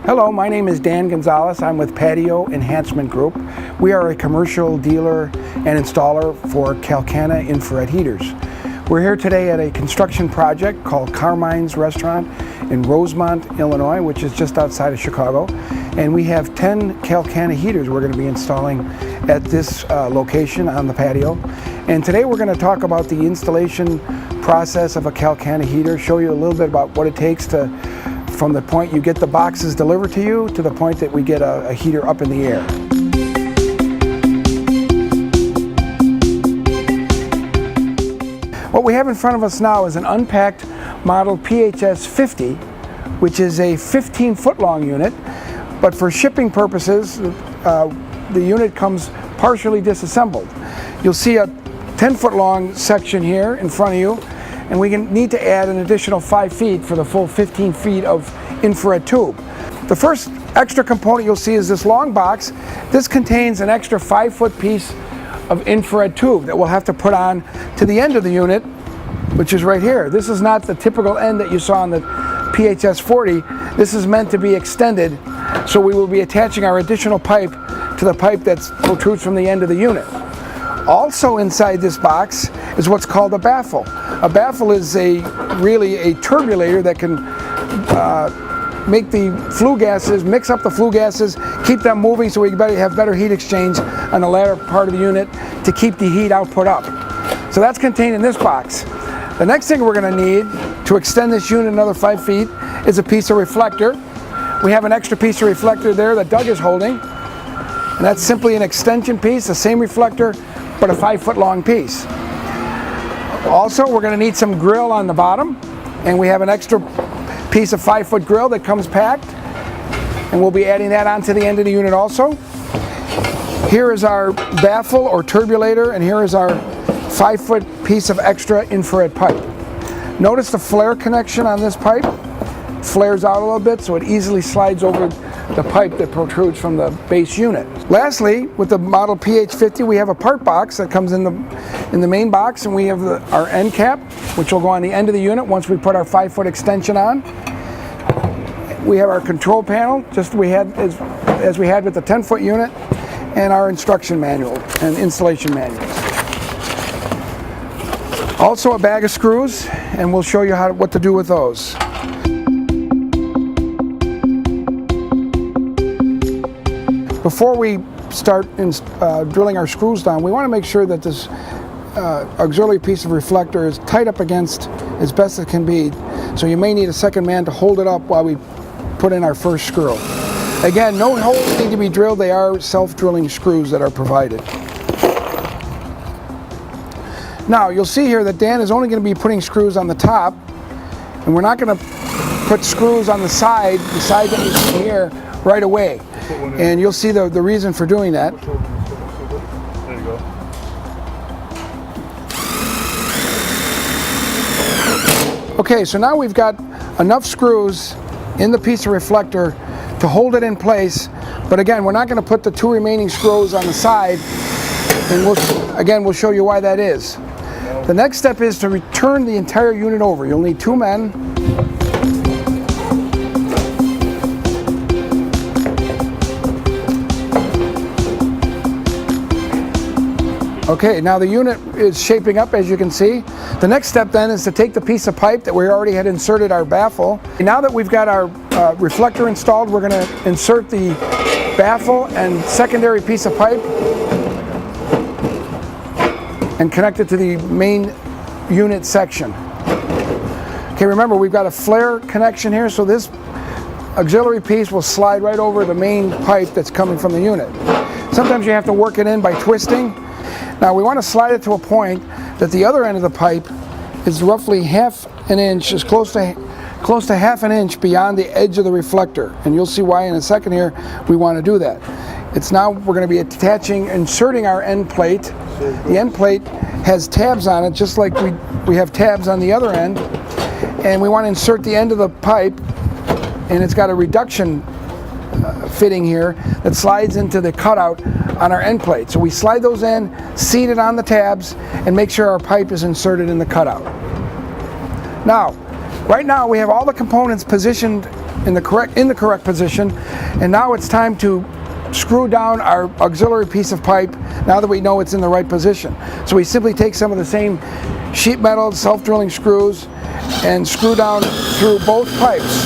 Hello, my name is Dan Gonzalez. I'm with Patio Enhancement Group. We are a commercial dealer and installer for Calcana infrared heaters. We're here today at a construction project called Carmine's Restaurant in Rosemont, Illinois, which is just outside of Chicago. And we have 10 Calcana heaters we're going to be installing at this location on the patio. And today we're going to talk about the installation process of a Calcana heater, show you a little bit about what it takes from the point you get the boxes delivered to you to the point that we get a heater up in the air. What we have in front of us now is an unpacked model PHS 50, which is a 15-foot long unit, but for shipping purposes, the unit comes partially disassembled. You'll see a 10-foot long section here in front of you, and we need to add an additional 5 feet for the full 15 feet of infrared tube. The first extra component you'll see is this long box. This contains an extra 5-foot piece of infrared tube that we'll have to put on to the end of the unit, which is right here. This is not the typical end that you saw on the PHS 40. This is meant to be extended, so we will be attaching our additional pipe to the pipe that protrudes from the end of the unit. Also inside this box is what's called a baffle. A baffle is really a turbulator that can make the flue gases, mix up the flue gases, keep them moving so we have better heat exchange on the latter part of the unit to keep the heat output up. So that's contained in this box. The next thing we're going to need to extend this unit another 5 feet is a piece of reflector. We have an extra piece of reflector there that Doug is holding, and that's simply an extension piece, the same reflector, but a 5-foot long piece. Also, we're going to need some grill on the bottom, and we have an extra piece of 5-foot grill that comes packed, and we'll be adding that onto the end of the unit also. Here is our baffle or turbulator, and here is our 5-foot piece of extra infrared pipe. Notice the flare connection on this pipe flares out a little bit, so it easily slides over the pipe that protrudes from the base unit. Lastly, with the model PH50, we have a part box that comes in the main box, and we have our end cap, which will go on the end of the unit once we put our 5-foot extension on. We have our control panel, just as we had with the 10-foot unit, and our instruction manual and installation manuals. Also a bag of screws, and we'll show you what to do with those. Before we start drilling our screws down, we want to make sure that this auxiliary piece of reflector is tight up against as best it can be. So you may need a second man to hold it up while we put in our first screw. Again, no holes need to be drilled. They are self-drilling screws that are provided. Now, you'll see here that Dan is only going to be putting screws on the top, and we're not going to put screws on the side that you see here, right away. And you'll see the reason for doing that. There you go. Okay, so now we've got enough screws in the piece of reflector to hold it in place, but again, we're not going to put the 2 remaining screws on the side, and we'll show you why that is. The next step is to return the entire unit over. You'll need 2 men. Okay, now the unit is shaping up, as you can see. The next step then is to take the piece of pipe that we already had inserted our baffle. Now that we've got our reflector installed, we're going to insert the baffle and secondary piece of pipe and connect it to the main unit section. Okay, remember we've got a flare connection here, so this auxiliary piece will slide right over the main pipe that's coming from the unit. Sometimes you have to work it in by twisting. Now we want to slide it to a point that the other end of the pipe is roughly half an inch, is close to half an inch beyond the edge of the reflector. And you'll see why in a second here we want to do that. We're going to be inserting our end plate. The end plate has tabs on it, just like we have tabs on the other end. And we want to insert the end of the pipe, and it's got a reduction fitting here that slides into the cutout on our end plate. So we slide those in, seat it on the tabs, and make sure our pipe is inserted in the cutout. Now, right now we have all the components positioned in the correct position, and now it's time to screw down our auxiliary piece of pipe now that we know it's in the right position. So we simply take some of the same sheet metal self-drilling screws and screw down through both pipes.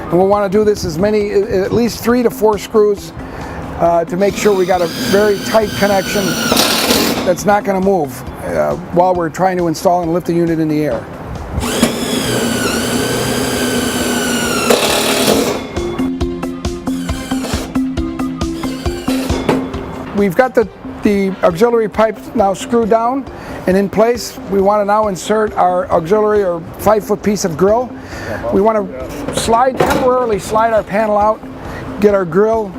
And we'll want to do this at least 3 to 4 screws to make sure we got a very tight connection that's not going to move while we're trying to install and lift the unit in the air. We've got the auxiliary pipe now screwed down and in place. We want to now insert our auxiliary or 5-foot piece of grill. We want to temporarily slide our panel out, get our grill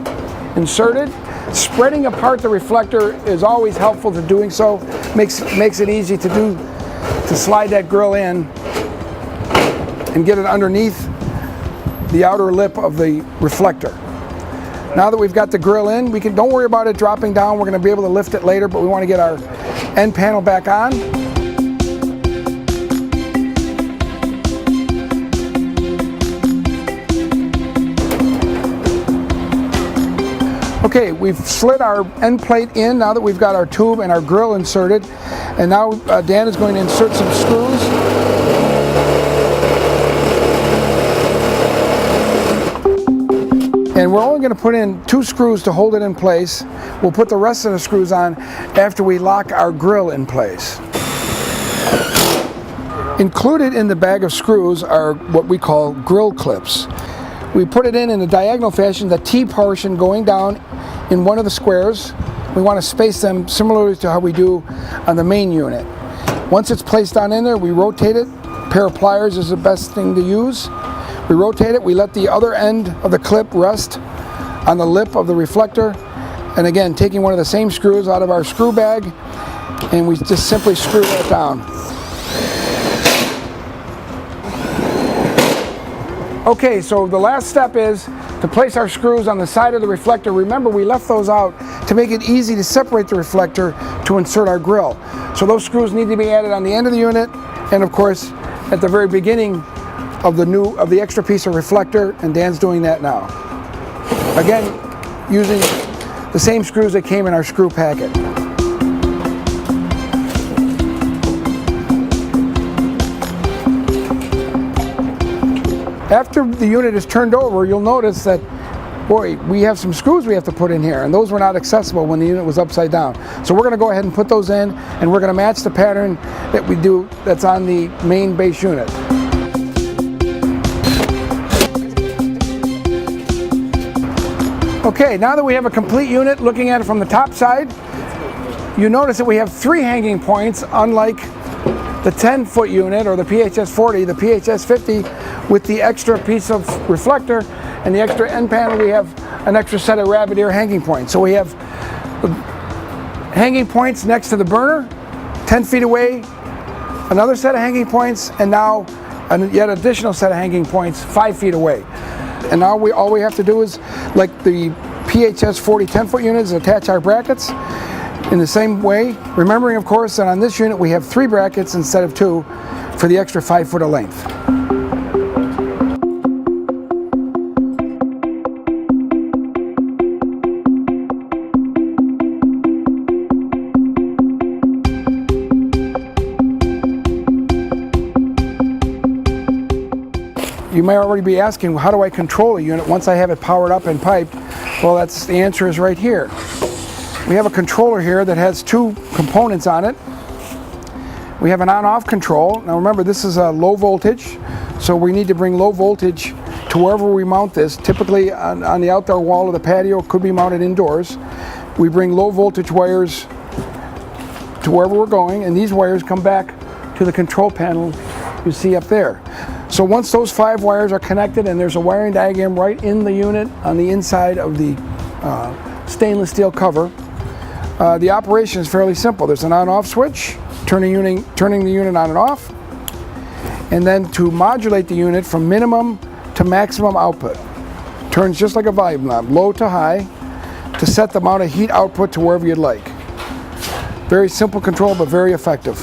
inserted. Spreading apart the reflector is always helpful to doing so. Makes it easy to slide that grill in and get it underneath the outer lip of the reflector. Now that we've got the grill in, don't worry about it dropping down. We're going to be able to lift it later, but we want to get our end panel back on. Okay, we've slid our end plate in now that we've got our tube and our grill inserted. And now Dan is going to insert some screws. And we're only going to put in 2 screws to hold it in place. We'll put the rest of the screws on after we lock our grill in place. Included in the bag of screws are what we call grill clips. We put it in a diagonal fashion, the T portion going down in one of the squares. We want to space them similarly to how we do on the main unit. Once it's placed down in there, we rotate it. A pair of pliers is the best thing to use. We rotate it, we let the other end of the clip rest on the lip of the reflector. And again, taking one of the same screws out of our screw bag, and we just simply screw that down. Okay, so the last step is to place our screws on the side of the reflector. Remember, we left those out to make it easy to separate the reflector to insert our grill. So those screws need to be added on the end of the unit, and of course, at the very beginning of the extra piece of reflector, and Dan's doing that now. Again, using the same screws that came in our screw packet. After the unit is turned over, you'll notice that, boy, we have some screws we have to put in here, and those were not accessible when the unit was upside down. So we're going to go ahead and put those in, and we're going to match the pattern that we do that's on the main base unit. Okay, now that we have a complete unit, looking at it from the top side, you notice that we have 3 hanging points, unlike the 10-foot unit or the PHS 40, the PHS 50 with the extra piece of reflector and the extra end panel, we have an extra set of rabbit ear hanging points. So we have hanging points next to the burner, 10 feet away, another set of hanging points, and now yet additional set of hanging points 5 feet away. And now all we have to do is, like the PHS 40 10-foot units, attach our brackets in the same way, remembering of course that on this unit we have 3 brackets instead of 2 for the extra 5 foot of length. You may already be asking, how do I control a unit once I have it powered up and piped? Well, the answer is right here. We have a controller here that has 2 components on it. We have an on-off control. Now remember, this is a low voltage, so we need to bring low voltage to wherever we mount this. Typically on the outdoor wall of the patio, could be mounted indoors. We bring low voltage wires to wherever we're going, and these wires come back to the control panel you see up there. So once those 5 wires are connected, and there's a wiring diagram right in the unit on the inside of the stainless steel cover, the operation is fairly simple. There's an on-off switch, turning the unit on and off, and then to modulate the unit from minimum to maximum output. Turns just like a volume knob, low to high, to set the amount of heat output to wherever you'd like. Very simple control, but very effective.